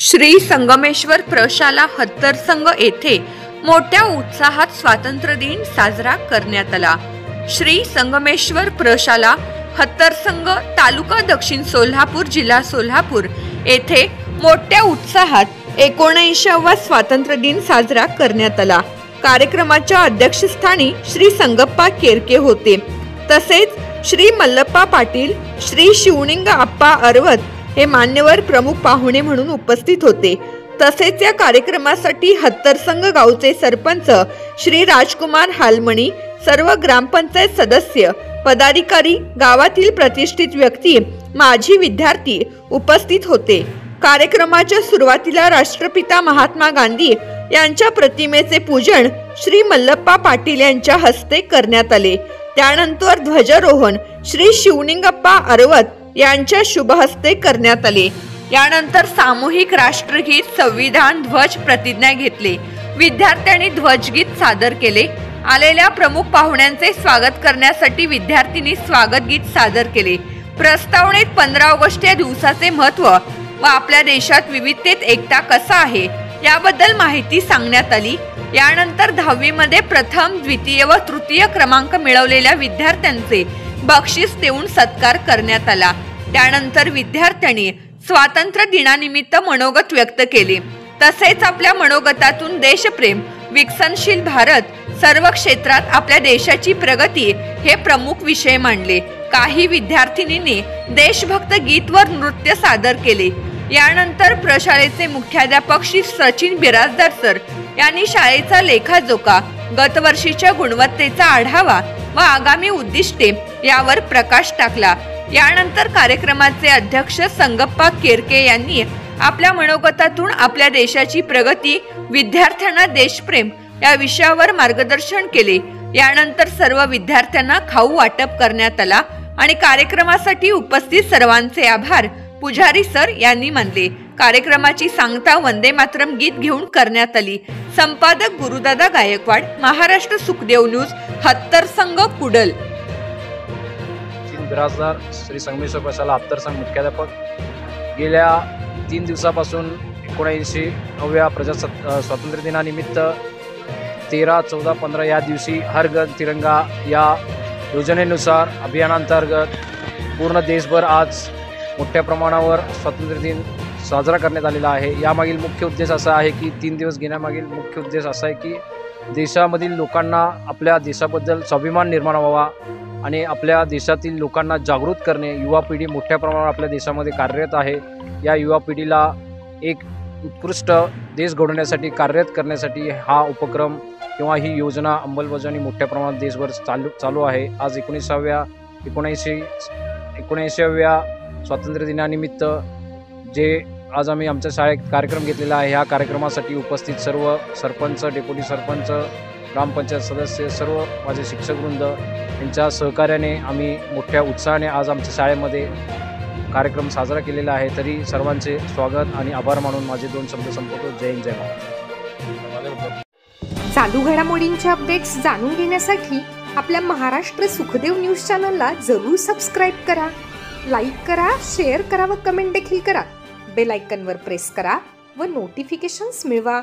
श्री संगमेश्वर प्रशाला हत्तरसंग येथे मोठ्या उत्साहात स्वातंत्र्य दिन साजरा करण्यात आला। श्री संगमेश्वर प्रशाला हत्तरसंग तालुका दक्षिण सोलापूर जिल्हा सोलापूर येथे मोठ्या उत्साहात 79वा स्वातंत्र्य दिन साजरा करण्यात आला। कार्यक्रमाच्या अध्यक्षस्थानी श्री संगप्पा केरके होते, तसेच श्री मल्लप्पा पाटील, श्री शिवलिंग अप्पा अरवत हे मान्यवर प्रमुख पाहुणे म्हणून उपस्थित होते। तसेच या कार्यक्रमासाठी हत्तरसंग गावचे सरपंच श्री राजकुमार हालमणी, सर्व ग्रामपंचायत सदस्य, पदाधिकारी, गावातील प्रतिष्ठित व्यक्ती, माजी विद्यार्थी उपस्थित होते। कार्यक्रमाच्या सुरुवातीला राष्ट्रपिता महात्मा गांधी यांच्या प्रतिमेचे पूजन श्री मल्लप्पा पाटील यांच्या हस्ते करण्यात आले। त्यानंतर ध्वजारोहण श्री शिवलिंगप्पा अरवत यांच्या शुभ हस्ते करण्यात आले। यानंतर सामूहिक राष्ट्रगीत, संविधान, ध्वज प्रतिज्ञा घेतली। विद्यार्थ्यांनी ध्वजगीत सादर केले। आलेल्या प्रमुख पाहुण्यांचे स्वागत करण्यासाठी विद्यार्थ्यांनी स्वागत गीत सादर केले। प्रस्तावनेत 15 ऑगस्ट या दिवसाचे महत्त्व व आपल्या देशात विविधतेत एकता कसा आहे याबद्दल माहिती सांगण्यात आली। यानंतर 10वी मध्ये प्रथम, द्वितीय व तृतीय क्रमांक मिळवलेल्या विद्यार्थ्यांचे बक्षीस देऊन सत्कार करण्यात आला। त्यानंतर विद्यार्थ्यांनी स्वातंत्र्य दिनानिमित्त मनोगत व्यक्त केले। तसेच आपल्या मनोगतातून देशप्रेम, विकसनशील भारत, सर्व क्षेत्रात आपल्या देशाची प्रगती हे प्रमुख विषय मांडले। काही विद्यार्थिनींनी देशभक्त गीत व नृत्य सादर केले। यानंतर प्रशालेचे मुख्याध्यापक श्री सचिन बिराजदार सर यांनी शाळेचा लेखाजोखा, गतवर्षीच्या गुणवत्तेचा आढावा व आगामी उद्दिष्टे यावर प्रकाश टाकला। यानंतर कार्यक्रमाचे अध्यक्ष संगप्पा केरके यांनी आपल्या मनोगतातून आपल्या देशाची प्रगती, विद्यार्थ्यांना देशप्रेम या विषयावर मार्गदर्शन केले। यानंतर सर्व विद्यार्थ्यांना खाऊ वाटप करण्यात आला आणि कार्यक्रमासाठी उपस्थित सर्वांचे आभार पुजारी सर यांनी मानले। कार्यक्रमाची सांगता वंदे मातरम गीत घेऊन करण्यात आली। संपादक गुरुदादा गायकवाड, महाराष्ट्र सुखदेव न्यूज, हत्तरसंग कुडल। बिराजदार श्री संगमेश्वर प्रशाला हत्तरसंग मुख्याध्यापक गेल्या 3 दिवसापासून 79व्या स्वातंत्र्य दिनानिमित्त 13, 14, 15 या दिवशी हर घर तिरंगा या योजनेनुसार अभियानांतर्गत पूर्ण देशभर आज मोठ्या प्रमाणावर स्वातंत्र्य दिन साजरा करण्यात आलेला आहे। यामागील मुख्य उद्देश असा आहे की 3 दिवस घेण्यामागील मुख्य उद्देश असा आहे की देशामधील लोकांना आपल्या देशाबद्दल स्वाभिमान निर्माण व्हावा आणि आपल्या देशातील लोकांना जागृत करणे। युवा पिढी मोठ्या प्रमाणावर आपल्या देशामध्ये कार्यरत आहे। या युवा पिढीला एक उत्कृष्ट देश घडवण्यासाठी कार्यरत करण्यासाठी हा उपक्रम किंवा ही योजना अंमलबजावणी मोठ्या प्रमाणात देशभर चालू आहे। आज 79व्या स्वातंत्र्य दिनानिमित्त जे आज आम्ही आमच्या शाळेत कार्यक्रम घेतलेला आहे, ह्या कार्यक्रमासाठी उपस्थित सर्व सरपंच, डेप्युटी सरपंच, ग्रामपंचायत सदस्य, सर्व माझे शिक्षकवृंद यांच्या सहकार्याने आम्ही मोठ्या उत्साहाने आज आमच्या शाळेमध्ये कार्यक्रम साजरा केलेला आहे। तरी सर्वांचे स्वागत आणि आभार मानून माझे 2 शब्द संपवतो। जय हिंद, जय महाराष्ट्र। चालू घडामोडींचे अपडेट्स जाणून घेण्यासाठी आपल्या महाराष्ट्र सुखदेव न्यूज चॅनलला जरूर सबस्क्राईब करा, लाईक करा, शेअर करा व कमेंट देखील करा। बेल आयकॉनवर प्रेस करा व नोटिफिकेशन्स मिळवा।